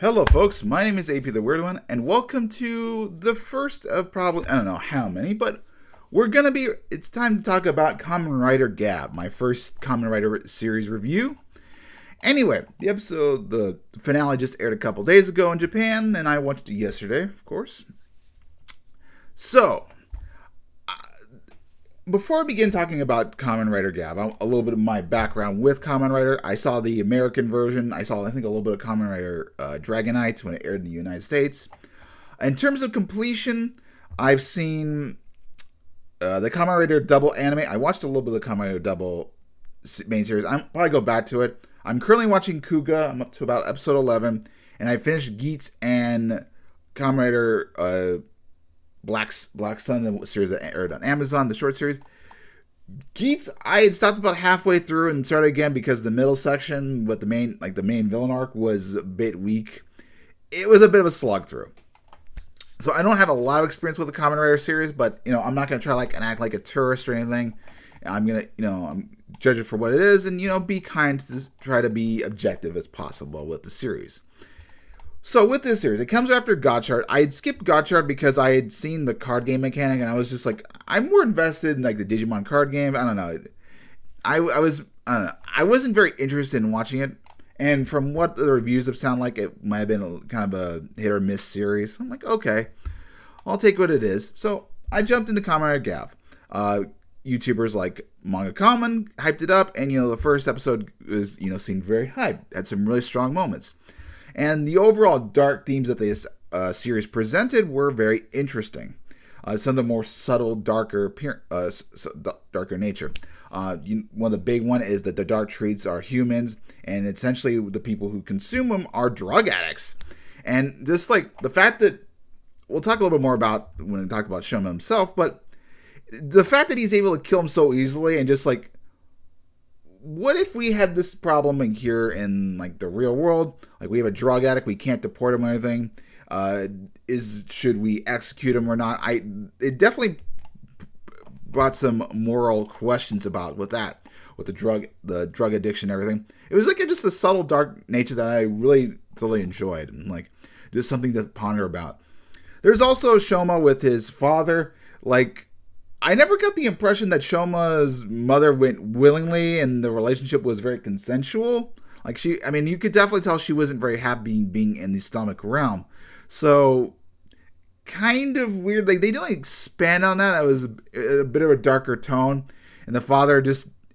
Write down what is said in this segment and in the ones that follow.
Hello folks, my name is AP the Weird One, and welcome to the first of probably, I don't know how many, but it's time to talk about Kamen Rider Gavv, my first Kamen Rider series review. Anyway, the finale just aired a couple days ago in Japan, and I watched it yesterday, of course. So, before I begin talking about Kamen Rider Gavv, a little bit of my background with Kamen Rider. I saw the American version. I saw, I think, a little bit of Kamen Rider Dragonites when it aired in the United States. In terms of completion, I've seen the Kamen Rider Double anime. I watched a little bit of the Kamen Rider Double main series. I'll probably go back to it. I'm currently watching Kuga. I'm up to about episode 11. And I finished Geats and Kamen Rider Black Sun, the series that aired on Amazon, the short series. Geats, I had stopped about halfway through and started again because the middle section with the main villain arc was a bit weak. It was a bit of a slog through. So I don't have a lot of experience with the Kamen Rider series, but I'm not gonna try and act like a tourist or anything. I'm gonna I'm judge it for what it is and be kind to try to be objective as possible with the series. So with this series, it comes after Gotchard. I had skipped Gotchard because I had seen the card game mechanic, and I was just like, I'm more invested in the Digimon card game. I don't know. I wasn't very interested in watching it, and from what the reviews have sounded like, it might have been kind of a hit or miss series. I'm like, okay, I'll take what it is. So I jumped into Kamen Rider Gavv. YouTubers like Manga Kamen hyped it up, and the first episode was seemed very hyped. Had some really strong moments. And the overall dark themes that this series presented were very interesting. Some of the more subtle, darker nature. One of the big one is that the dark treats are humans, and essentially the people who consume them are drug addicts. And just the fact that we'll talk a little bit more about when we talk about Shoma himself, but the fact that he's able to kill him so easily and just what if we had this problem here in the real world? We have a drug addict, we can't deport him or anything. Should we execute him or not? It definitely brought some moral questions about with the drug addiction and everything. It was just a subtle dark nature that I really thoroughly enjoyed and just something to ponder about. There's also Shoma with his father. I never got the impression that Shoma's mother went willingly and the relationship was very consensual. You could definitely tell she wasn't very happy being in the stomach realm. So, kind of weird. They didn't expand on that. It was a bit of a darker tone. And the father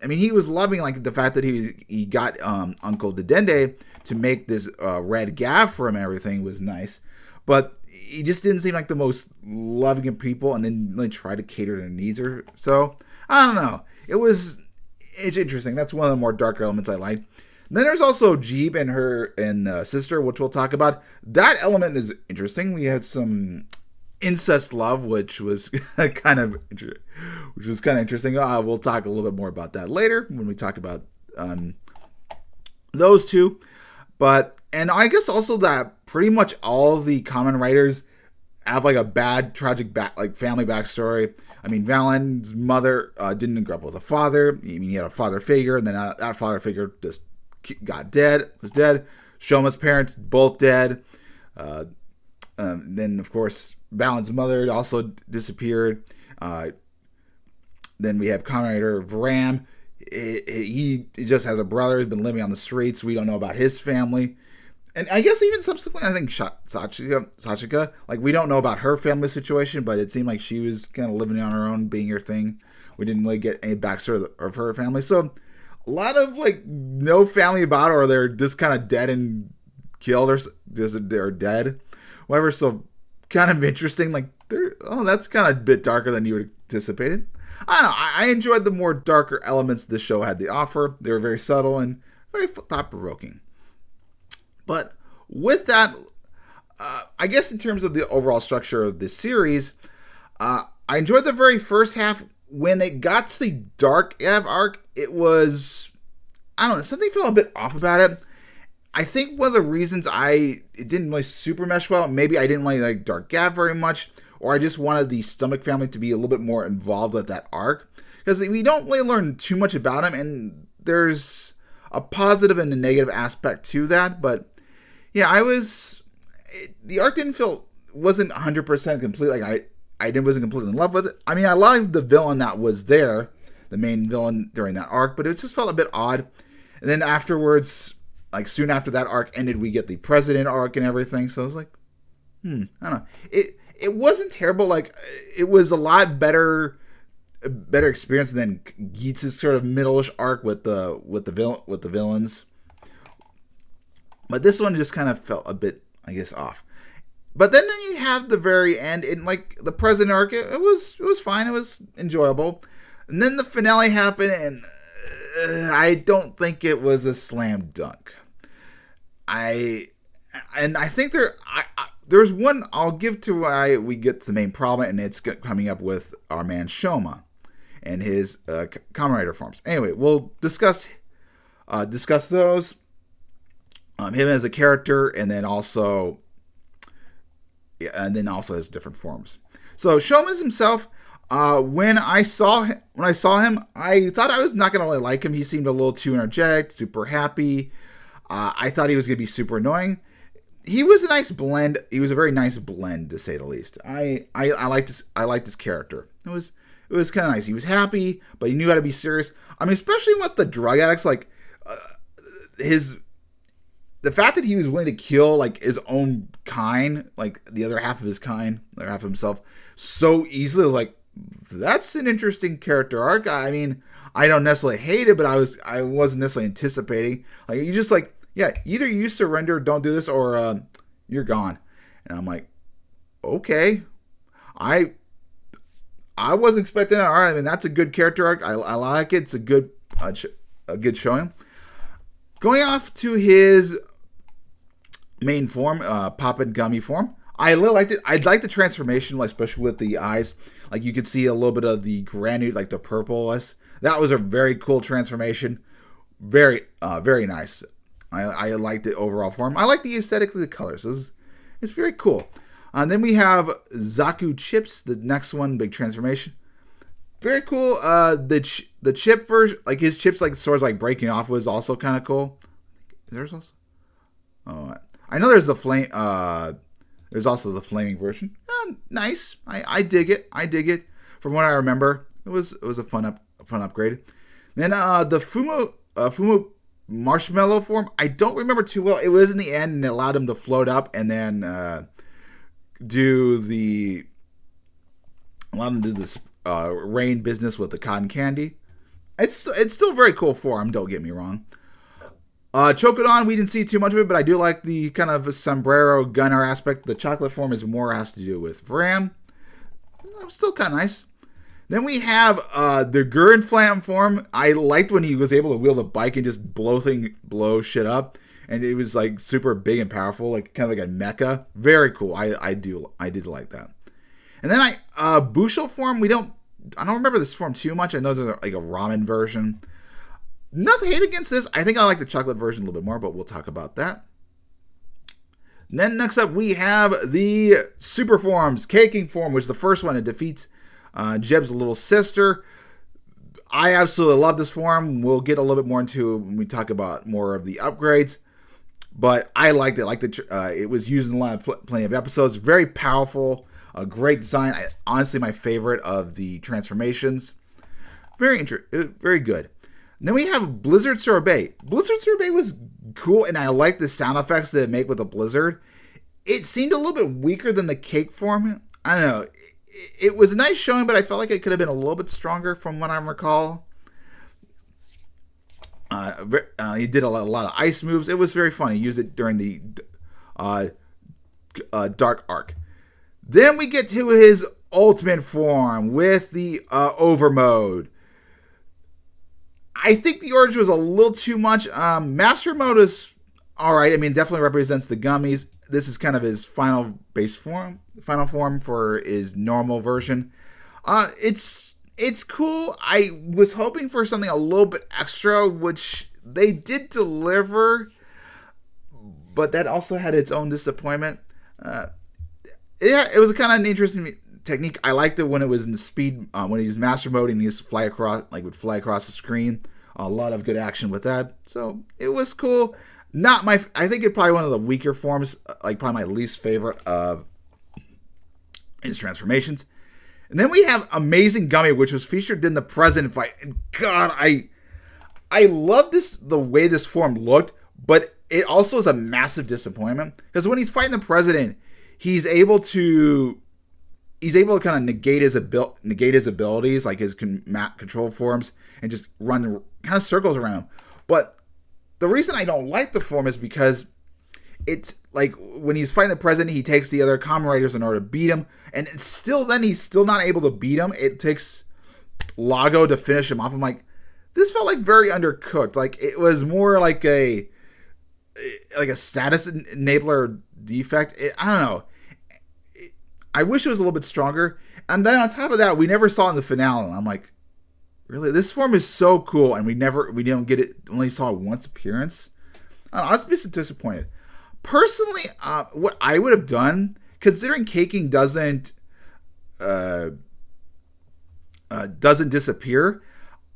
he was loving the fact that he got Uncle Dedende to make this red Gavv for him and everything was nice. But he just didn't seem like the most loving of people and didn't really try to cater to their needs or so. I don't know. It's interesting. That's one of the more darker elements I like. Then there's also Jeeb and her sister, which we'll talk about. That element is interesting. We had some incest love, which was kind of interesting. We'll talk a little bit more about that later when we talk about those two. And I guess also that pretty much all of the Kamen Riders have a bad, tragic family backstory. Valen's mother didn't grow up with a father. He had a father figure, and then that father figure just was dead. Shoma's parents, both dead. Then, of course, Valen's mother also disappeared. Then we have Kamen Rider Varam. He just has a brother who's been living on the streets. We don't know about his family. And I guess even subsequently, I think Sachika, we don't know about her family situation, but it seemed like she was kind of living on her own, being her thing. We didn't really get any backstory of her family. So a lot of no family about her, or they're just kind of dead and killed, or they're dead. Whatever, so kind of interesting. That's kind of a bit darker than you would have anticipated. I don't know. I enjoyed the more darker elements the show had to offer. They were very subtle and very thought-provoking. But with that, I guess in terms of the overall structure of this series, I enjoyed the very first half. When it got to the Dark Gavv arc, it was, I don't know, something felt a bit off about it. I think one of the reasons it didn't really super mesh well, maybe I didn't really like Dark Gavv very much, or I just wanted the Stomach family to be a little bit more involved with that arc. Because we don't really learn too much about him, and there's a positive and a negative aspect to that, but Yeah, the arc didn't feel, wasn't 100% complete. Like wasn't completely in love with it. I mean, I liked the villain that was there, the main villain during that arc, but it just felt a bit odd. And then afterwards, like soon after that arc ended, we get the president arc and everything. So I was like, I don't know. It wasn't terrible. Like, it was a lot better experience than Geats' sort of middle-ish arc with the villains. But this one just kind of felt a bit, I guess, off. But then you have the very end, and like the president arc, it was fine. It was enjoyable. And then the finale happened, and I don't think it was a slam dunk. I think there's one I'll give to why we get to the main problem, and it's coming up with our man Shoma and his Kamen Rider forms. Anyway, we'll discuss those. Him as a character, and then also his different forms. So Shoma's himself. When I saw him, I thought I was not going to really like him. He seemed a little too energetic, super happy. I thought he was going to be super annoying. He was a nice blend. He was a very nice blend, to say the least. I liked this. I liked his character. It was kind of nice. He was happy, but he knew how to be serious. I mean, especially with the drug addicts, like the fact that he was willing to kill like his own kind, like the other half of his kind, the other half of himself, so easily. Was like, that's an interesting character arc. I mean, I don't necessarily hate it, but I wasn't necessarily anticipating. Like, you just like, yeah, either you surrender, don't do this, or you're gone. And I'm like, okay, I wasn't expecting that. All right, I mean, that's a good character arc. I like it. It's a good showing. Going off to his main form, Pop and Gummy form, I really liked it. I liked the transformation, especially with the eyes. Like, you could see a little bit of the granite, like the purple-ness. That was a very cool transformation. Very, very nice. I liked the overall form. I like the aesthetic of the colors. It's very cool. Then we have Zaku Chips, the next one, big transformation. Very cool. The chip version, like his chips, like swords, like breaking off, was also kind of cool. There's also, I know there's the flame. There's also the flaming version. Nice. I dig it. From what I remember, it was a fun upgrade. Then the Fumo marshmallow form, I don't remember too well. It was in the end, and it allowed him to float up and then do this rain business with the cotton candy. It's still a very cool form, don't get me wrong. Chocodon, we didn't see too much of it, but I do like the kind of sombrero gunner aspect. The chocolate form has to do with Vram. Still kind of nice. Then we have the Gurren Flam form. I liked when he was able to wheel the bike and just blow shit up. And it was like super big and powerful, like kind of like a mecha. Very cool. I did like that. And then Bushel form, I don't remember this form too much. I know there's like a ramen version. Nothing hate against this. I think I like the chocolate version a little bit more, but we'll talk about that. And then next up, we have the super forms. Caking form, which is the first one. It defeats Jeb's little sister. I absolutely love this form. We'll get a little bit more into it when we talk about more of the upgrades. But I liked it. It was used in a lot of plenty of episodes. Very powerful. A great design. Honestly, my favorite of the transformations. Very good. And then we have Blizzard Sorbet. Blizzard Sorbet was cool, and I like the sound effects that it make with the blizzard. It seemed a little bit weaker than the cake form. I don't know. It was a nice showing, but I felt like it could have been a little bit stronger from what I recall. He did a lot of ice moves. It was very fun. He used it during the Dark Arc. Then we get to his ultimate form with the Overmode. I think the origin was a little too much. Master Mode is alright. I mean, definitely represents the gummies. This is kind of his final form for his normal version. It's cool. I was hoping for something a little bit extra, which they did deliver, but that also had its own disappointment. It was kind of an interesting technique. I liked it when it was in the speed, when he was master mode and he just would fly across the screen. A lot of good action with that. So it was cool. Not my. I think it's probably one of the weaker forms. Like probably my least favorite of his transformations. And then we have Amazing Gummy, which was featured in the President fight. And God, I love this the way this form looked, but it also is a massive disappointment because when he's fighting the President, he's able to kind of negate his abilities, like his control forms, and just run kind of circles around him. But the reason I don't like the form is because it's like when he's fighting the President, he takes the other Kamen Riders in order to beat him, and he's still not able to beat him. It takes Lago to finish him off. I'm like, this felt like very undercooked. Like it was more like a status enabler defect. I don't know. I wish it was a little bit stronger. And then on top of that, we never saw it in the finale. And I'm like, really? This form is so cool, and we didn't get it. Only saw it once appearance. I was just disappointed. Personally, what I would have done, considering caking doesn't disappear,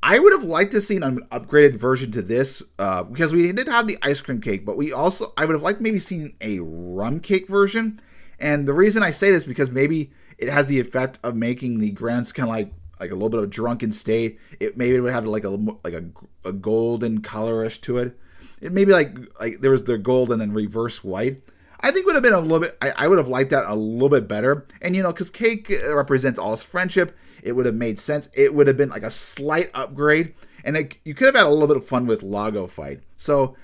I would have liked to see an upgraded version to this because we did have the ice cream cake, but I would have liked maybe seen a rum cake version. And the reason I say this because maybe it has the effect of making the grants kind of like a little bit of a drunken state. It would have like a golden colorish to it. It maybe like there was the gold and then reverse white. I think would have been a little bit. I would have liked that a little bit better. And because cake represents all friendship, it would have made sense. It would have been like a slight upgrade, and you could have had a little bit of fun with Lago fight. So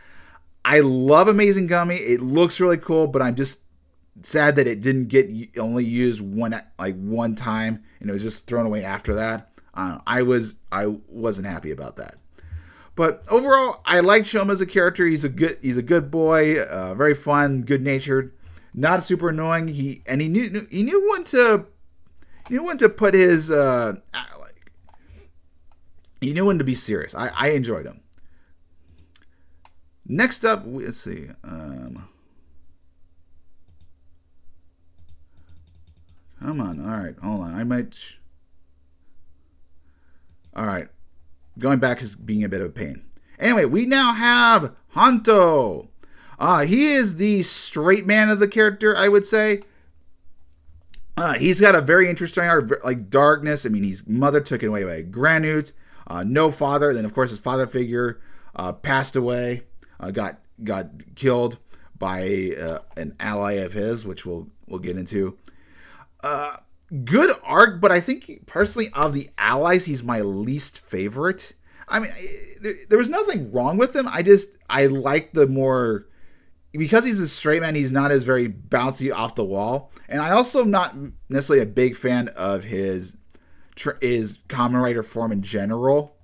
I love Amazing Gummy. It looks really cool, but I'm just sad that it didn't get only used one time, and it was just thrown away after that. I wasn't happy about that. But overall, I like Shoma as a character. He's a good boy, very fun, good natured, not super annoying. He knew when to put his he knew when to be serious. I enjoyed him. Next up, let's see. Come on. All right. Hold on. All right. Going back is being a bit of a pain. Anyway, we now have Hanto. He is the straight man of the character, I would say. He's got a very interesting art, like darkness. I mean, his mother took it away by Granute. No father. Then, of course, his father figure passed away. Got killed by an ally of his, which we'll get into. Good arc, but I think personally of the allies, he's my least favorite. I mean, there was nothing wrong with him. I like the more, because he's a straight man, he's not as very bouncy off the wall. And I also am not necessarily a big fan of his Kamen Rider form in general.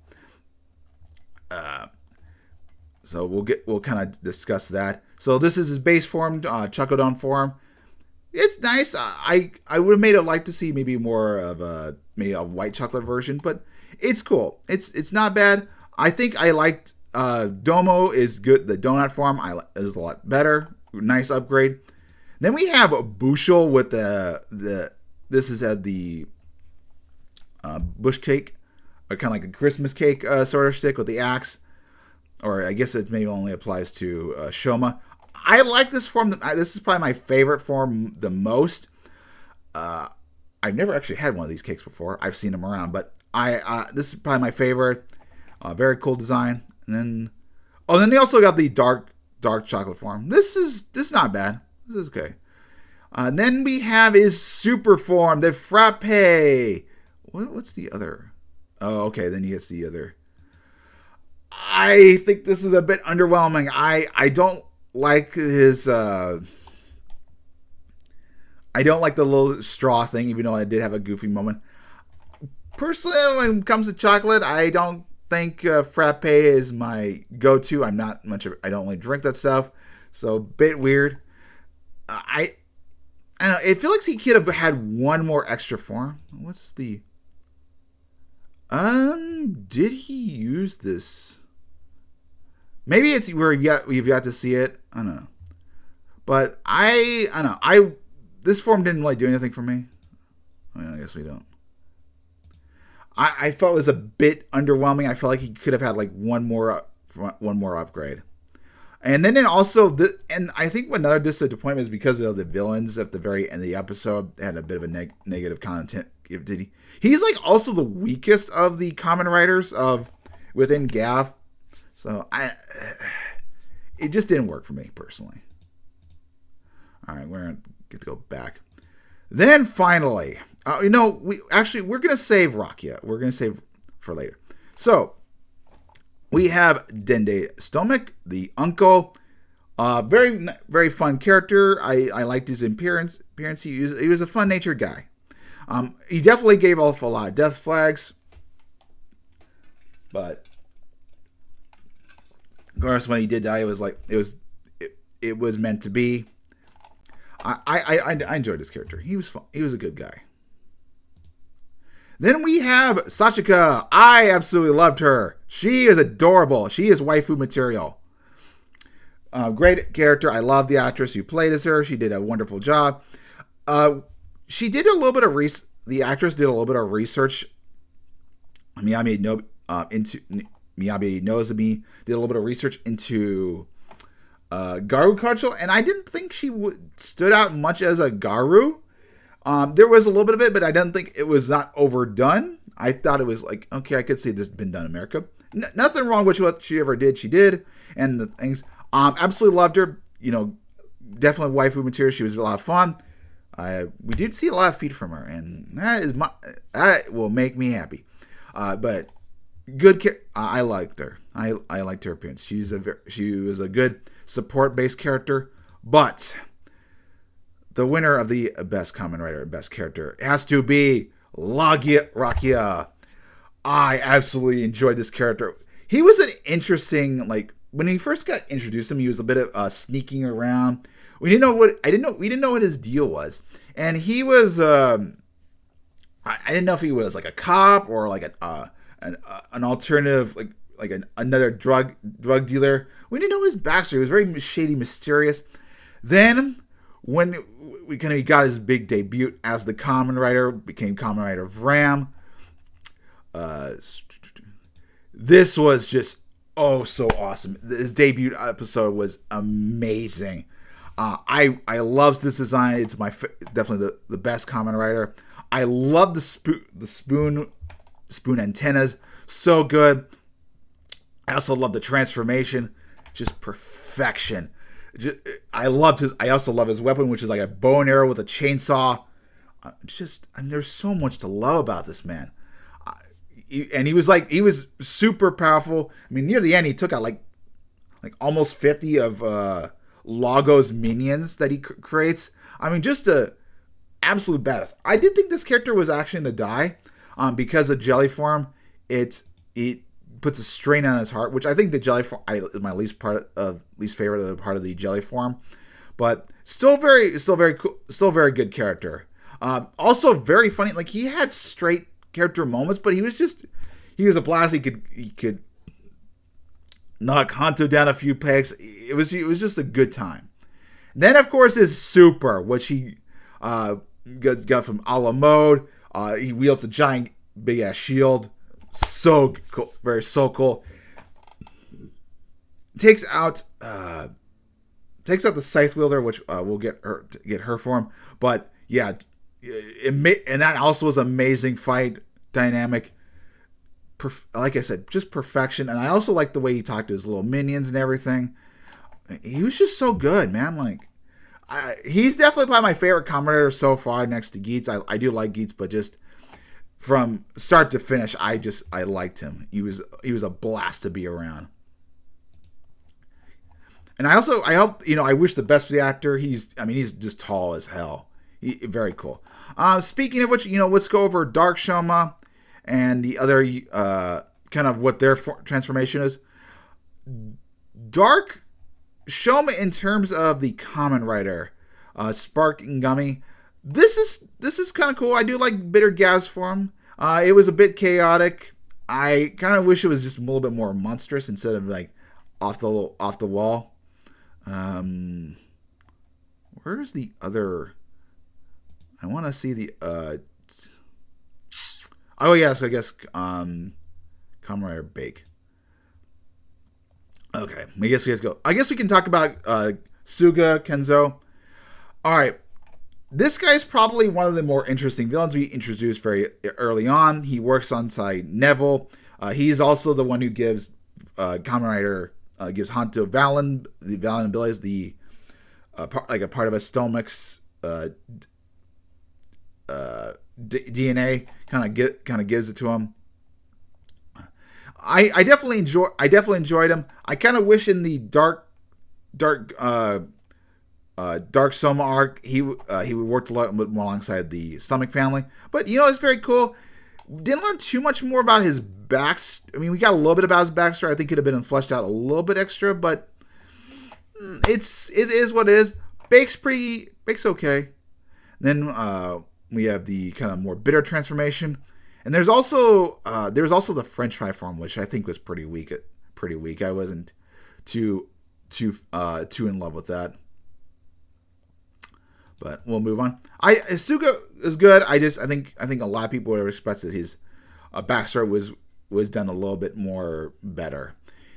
So we'll kind of discuss that. So this is his base form, Chakodon form. It's nice. I would have made it like to see maybe more of maybe a white chocolate version, but it's cool. It's not bad. I think I liked Domo is good. The donut form is a lot better. Nice upgrade. Then we have Bushel with this is at the bush cake, or kind of like a Christmas cake sort of stick with the axe, or I guess it maybe only applies to Shoma. I like this form. This is probably my favorite form the most. I've never actually had one of these cakes before. I've seen them around, but this is probably my favorite. Very cool design. And then they also got the dark chocolate form. This is not bad. This is okay. Then we have his super form, the Frappe. What's the other? Oh, okay. Then he gets the other. I think this is a bit underwhelming. I don't like his I don't like the little straw thing, even though I did have a goofy moment. Personally, when it comes to chocolate, I don't think Frappe is my go-to. I don't really drink that stuff, so a bit weird. I don't know. It feels like he could have had one more extra form. What's the did he use this? Maybe it's where we've got to see it. I don't know. But I don't know. This form didn't really do anything for me. I guess we don't. I felt it was a bit underwhelming. I felt like he could have had like one more upgrade. And then also, and I think another disappointment is because of the villains at the very end of the episode had a bit of a negative content. He's like also the weakest of the Kamen Riders of within Gavv. So it just didn't work for me personally. All right, we're gonna get to go back. Then finally, we're gonna save Rakia. We're gonna save for later. So we have Dende Stomach, the uncle. Very very fun character. I liked his appearance. He was a fun natured guy. He definitely gave off a lot of death flags, but of course when he did die, it was like it was meant to be. I enjoyed this character. He was fun. He was a good guy. Then we have Sachika. I absolutely loved her. She is adorable. She is waifu material. Great character. I love the actress who played as her. She did a wonderful job. She did a little bit of the actress did a little bit of research. Miyabi Nozomi did a little bit of research into Garu culture, and I didn't think she stood out much as a Garu. There was a little bit of it, but I didn't think it was not overdone. I thought it was like, okay, I could see this been done in America. Nothing wrong with what she ever did. She did, and the things. Absolutely loved her. Definitely waifu material. She was a lot of fun. We did see a lot of feet from her, and that will make me happy. But good. I liked her. I liked her appearance. She was a good support-based character, but the winner of the best Kamen Rider and best character has to be Rakia. I absolutely enjoyed this character. He was an interesting, when he first got introduced him, he was a bit of sneaking around. We didn't know what his deal was, and he was. I didn't know if he was like a cop or like an alternative, another drug dealer. We didn't know his backstory. It was very shady, mysterious. Then when he got his big debut as the Kamen Rider, became Kamen Rider Ram. This was just so awesome. His debut episode was amazing. I love this design. It's definitely the best Kamen Rider. I love the spoon antennas. So good. I also love the transformation. Just perfection. I also love his weapon, which is like a bow and arrow with a chainsaw. There's so much to love about this man. And he was super powerful. Near the end, he took out like almost 50 of Lago's minions that he creates. Just a absolute badass. I did think this character was actually going to die, because of jelly form. It puts a strain on his heart, which I think the jelly form is my least favorite of the part of the jelly form, but still very cool, still very good character. Also very funny. He had straight character moments, but he was a blast. He could knock Hanto down a few pegs. It was just a good time. Then of course is Super, which he got from a la mode. He wields a giant big ass shield. So cool, so cool. Takes out the scythe wielder, which we'll get her form. But yeah, and that also was an amazing fight dynamic. Like I said, just perfection. And I also like the way he talked to his little minions and everything. He was just so good, man. He's definitely probably my favorite Kamen Rider so far, next to Geats. I do like Geats, but just from start to finish, I liked him. He was a blast to be around. And I wish the best for the actor. He's just tall as hell. Very cool. Speaking of which, let's go over Dark Shoma and the other kind of what their transformation is. Dark Shoma, in terms of the Kamen Rider, Spark and Gummy, this is kind of cool. I do like Bitter Gavv's form. It was a bit chaotic. I kind of wish it was just a little bit more monstrous instead of off the wall. Where's the other? I want to see the. Oh yes, I guess Kamen Rider Bake. Okay, I guess we have to go. I guess we can talk about Suga Kenzo. All right, this guy's probably one of the more interesting villains we introduced very early on. He works alongside Neville. He's also the one who gives Kamen Rider gives Hanto the Valen abilities, like a part of a stomach's DNA, kind of gives it to him. I definitely enjoyed him. I kind of wish in the dark Soma arc he would work a lot more alongside the Stomach family. But it's very cool. Didn't learn too much more about his I mean, we got a little bit about his backstory. I think it could have been fleshed out a little bit extra, but it is what it is. Bake's okay. Then we have the kind of more bitter transformation, and there's also the French fry form, which I think was pretty weak. I wasn't too in love with that. But we'll move on. Suga is good. I think a lot of people would have expected his backstory was done a little bit more better.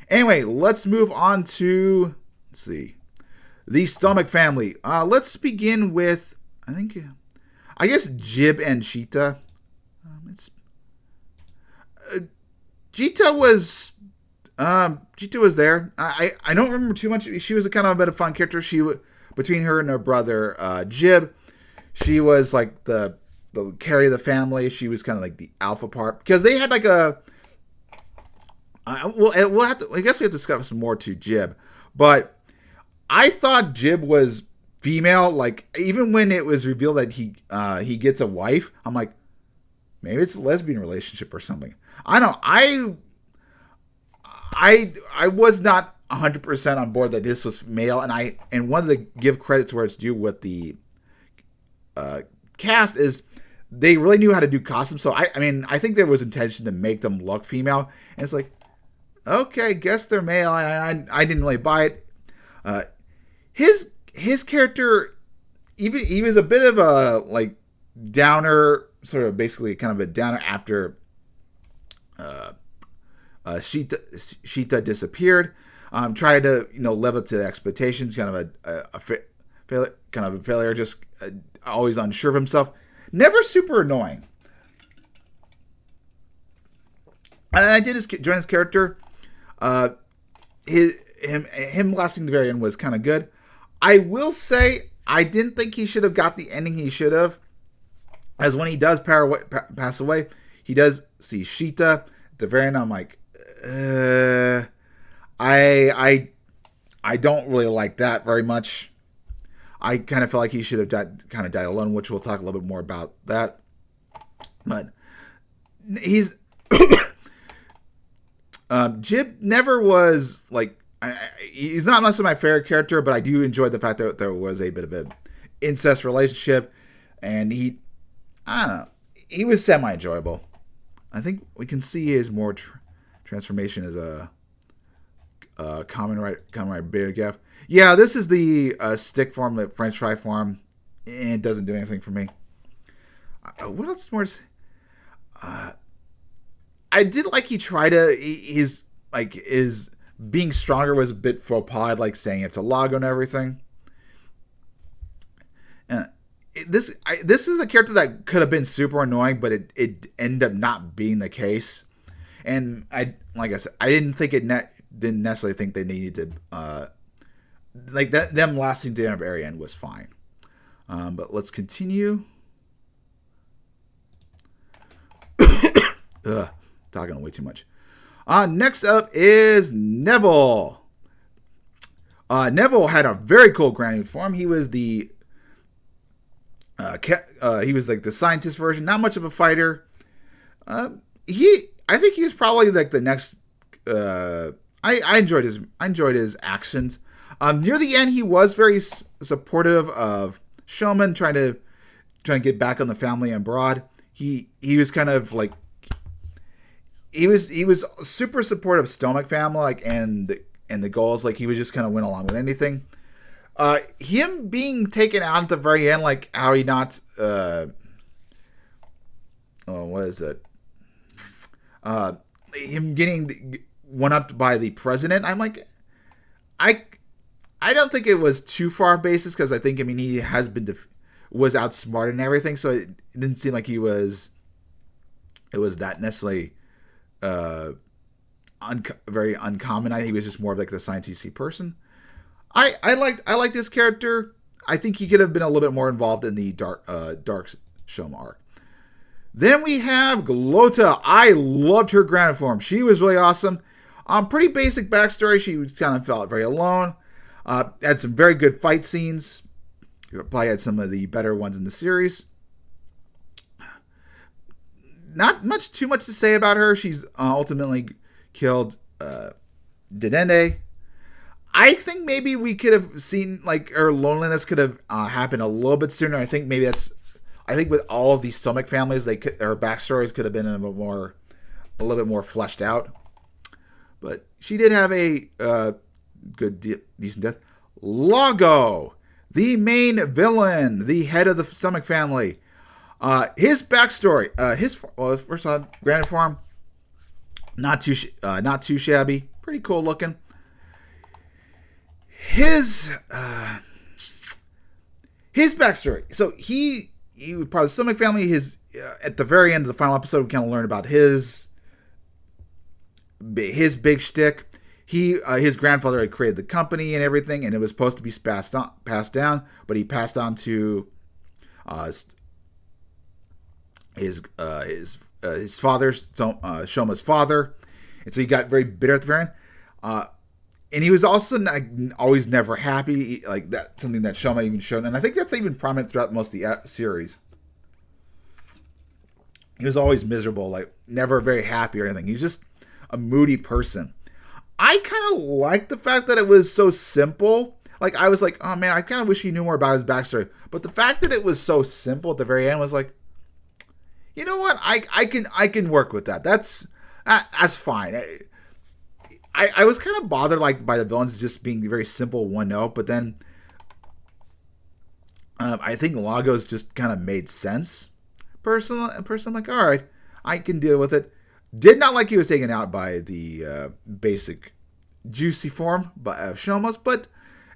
Anyway, let's move on to the Stomach family. Let's begin with I guess Jib and Cheetah. Cheetah was there. I don't remember too much. She was a kind of a bit of fun character. Between her and her brother Jib, she was like the carry of the family. She was kind of like the alpha part because they had like a. We'll have to. I guess we have to discuss more to Jib, but I thought Jib was female. Like even when it was revealed that he gets a wife, I'm like, maybe it's a lesbian relationship or something. I don't. I was not 100% on board that this was male, and wanted to give credit to where it's due with the cast is they really knew how to do costumes. So I mean I think there was intention to make them look female, and it's like, okay, guess they're male. I didn't really buy it. His character, even he was a bit of a like downer, sort of basically kind of a downer after Sheeta disappeared. Tried to live up to the expectations. Kind of a failure. Just always unsure of himself. Never super annoying. And I did join his character. Him lasting the very end was kind of good. I will say I didn't think he should have got the ending he should have. As when he does pass away, he does see Sheeta at the very end. I'm like, I don't really like that very much. I kind of feel like he should have died alone, which we'll talk a little bit more about that. But he's Jib never was like he's not necessarily my favorite character, but I do enjoy the fact that there was a bit of an incest relationship, and I don't know, he was semi-enjoyable. I think we can see his more transformation as a Kamen Rider Beta Gavv. Yeah, this is the stick form, the French fry form. It doesn't do anything for me. What else more? I did like he tried to. His being stronger was a bit faux pas, like saying it to Lago and everything. This is a character that could have been super annoying, but it ended up not being the case. And like I said, I didn't think didn't necessarily think they needed to like that. Them lasting to the very end was fine. But let's continue. Talking way too much. Next up is Neville. Neville had a very cool grounding form. He was the he was like the scientist version, not much of a fighter. I think he was probably like the next. I enjoyed his actions. Near the end, he was very supportive of Showman, trying to get back on the family and broad. He was kind of like he was super supportive of Stomach family, like and the goals. Like he was just kind of went along with anything. Him being taken out at the very end, like how he not what is it? Him getting one upped by the president. I'm like, I I don't think it was too far basis because he was outsmarted and everything, so it didn't seem like it was that necessarily uh, very uncommon. He was just more of like the sciencey person. I liked his character. I think he could have been a little bit more involved in the dark Shoma arc. Then we have Glota. I loved her grounded form. She was really awesome. Pretty basic backstory. She kind of felt very alone. Had some very good fight scenes. Probably had some of the better ones in the series. Not too much to say about her. She's ultimately killed Dedenne. I think maybe we could have seen like her loneliness could have happened a little bit sooner. I think with all of these stomach families, their backstories could have been a little bit more fleshed out. But she did have a decent death. Lago, the main villain, the head of the stomach family. His backstory, first on granite form, not too shabby, pretty cool looking. His backstory. So he was part of the stomach family. At the very end of the final episode, we kind of learned about his big shtick. His grandfather had created the company and everything, and it was supposed to be passed down, but he passed on to his father, Shoma's father, and so he got very bitter at the very end. And he was also always never happy, like that's something that Shoma even showed, and I think that's even prominent throughout most of the series. He was always miserable, like never very happy or anything. He was just a moody person. I kind of liked the fact that it was so simple. Like, I was like, oh man, I kind of wish he knew more about his backstory. But the fact that it was so simple at the very end was like, you know what? I can work with that. That's fine. I was kind of bothered like by the villains just being very simple one note, but then I think Lagos just kind of made sense. Personally, I'm like, all right, I can deal with it. Did not like he was taken out by the basic juicy form of Shoma's, but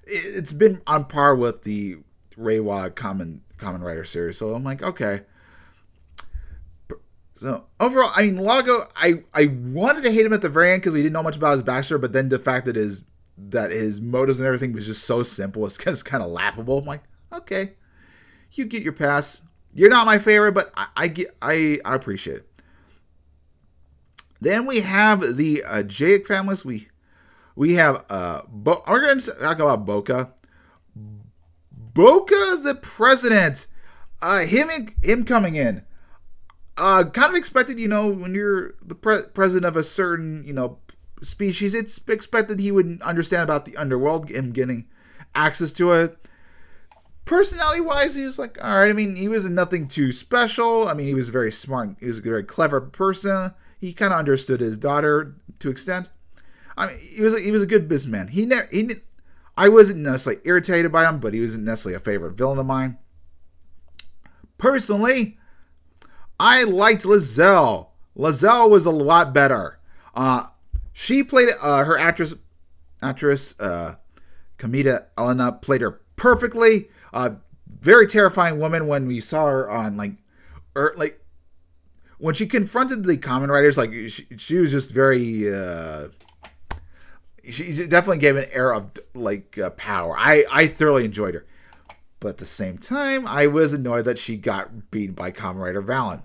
it's been on par with the Reiwa Kamen Rider series, so I'm like, okay. So overall, I mean, Lago, I wanted to hate him at the very end because we didn't know much about his backstory, but then the fact that his motives and everything was just so simple, it's just kind of laughable. I'm like, okay, you get your pass. You're not my favorite, but I appreciate it. Then we have the Jaic families. We have we're going to talk about Boca. Boca the president. Him coming in. Kind of expected, when you're the president of a certain, species, it's expected he would understand about the underworld, him getting access to it. Personality-wise, he was like, all right. I mean, he was nothing too special. I mean, he was very smart. He was a very clever person. He kind of understood his daughter to an extent. I mean, he was a good businessman. I wasn't necessarily irritated by him, but he wasn't necessarily a favorite villain of mine. Personally, I liked Lizelle. Lizelle was a lot better. She played her actress Kamita Elena played her perfectly. Very terrifying woman when we saw her on when she confronted the Kamen Riders, she was just very. She definitely gave an air of power. I thoroughly enjoyed her, but at the same time, I was annoyed that she got beaten by Kamen Rider Valen.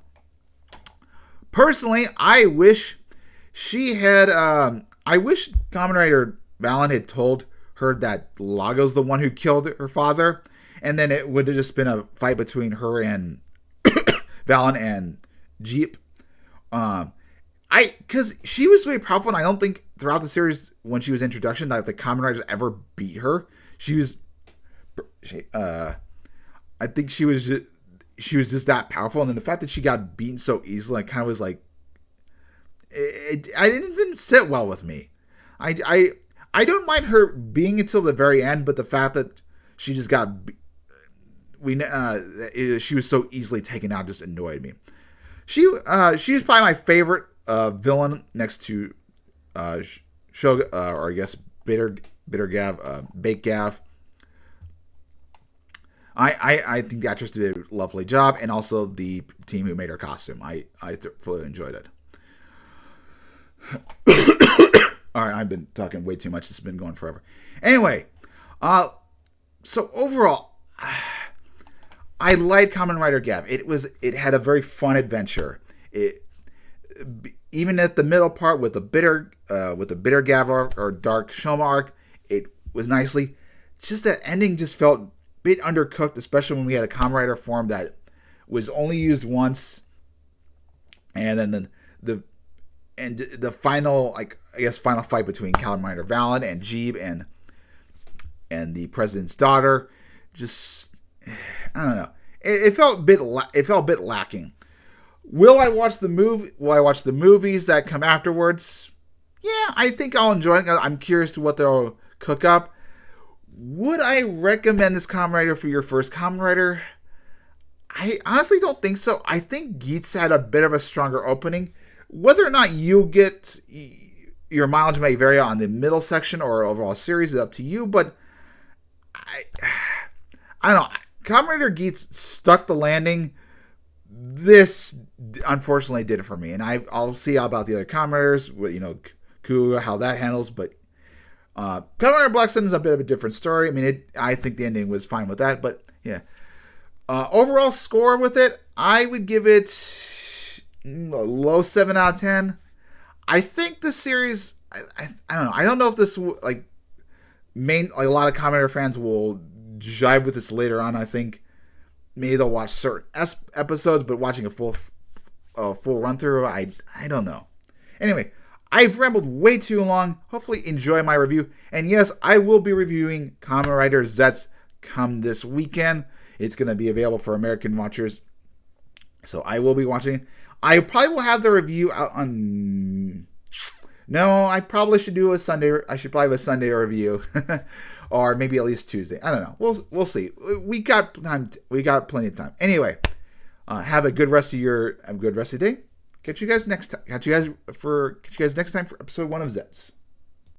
Personally, I wish she had. I wish Kamen Rider Valen had told her that Lago's the one who killed her father, and then it would have just been a fight between her and Valen and Jeep. Because she was really powerful, and I don't think throughout the series when she was introduction that the Kamen Riders ever beat her. I think she was just that powerful, and then the fact that she got beaten so easily, I kind of was like, it didn't sit well with me. I don't mind her being until the very end, but the fact that she just got she was so easily taken out just annoyed me. She was probably my favorite villain next to Shoga, or I guess Bitter Gavv, Baked Gavv. I think the actress did a lovely job, and also the team who made her costume. I fully enjoyed it. All right, I've been talking way too much. It's been going forever. Anyway, so overall, I liked Kamen Rider Gavv. It had a very fun adventure. Even at the middle part with the bitter Gavv or Dark Shoma arc, it was nicely. Just that ending just felt a bit undercooked, especially when we had a Kamen Rider form that was only used once, and then the final, final fight between Kamen Rider Valen and Jeeb and the president's daughter, just, I don't know. It felt a bit lacking. Will I watch the movies that come afterwards? Yeah, I think I'll enjoy it. I'm curious to what they'll cook up. Would I recommend this Kamen Rider for your first Kamen Rider? I honestly don't think so. I think Geats had a bit of a stronger opening. Whether or not you get your mileage may vary on the middle section or overall series is up to you, but I don't know. Kamen Rider Geats stuck the landing. This unfortunately did it for me, and I'll see how about the other Kamen Riders, Ku, how that handles, but Kamen Rider Black Sun is a bit of a different story. I mean, I think the ending was fine with that, but yeah. Overall score with it, I would give it a low 7 out of 10. I think the series, I don't know. I don't know if this a lot of Kamen Rider fans will jive with this later on. I think maybe they'll watch certain episodes, but watching a full run through, I don't know. Anyway, I've rambled way too long. Hopefully enjoy my review. And yes, I will be reviewing Kamen Rider Zets come this weekend. It's going to be available for American watchers. So I will be watching it. I probably will have the review out on... No, I probably should do a Sunday. I should probably have a Sunday review. Or maybe at least Tuesday. I don't know. We'll see. We got time. We got plenty of time. Anyway, have a good rest of your day. Catch you guys next time. Catch you guys next time for episode 1 of Zets.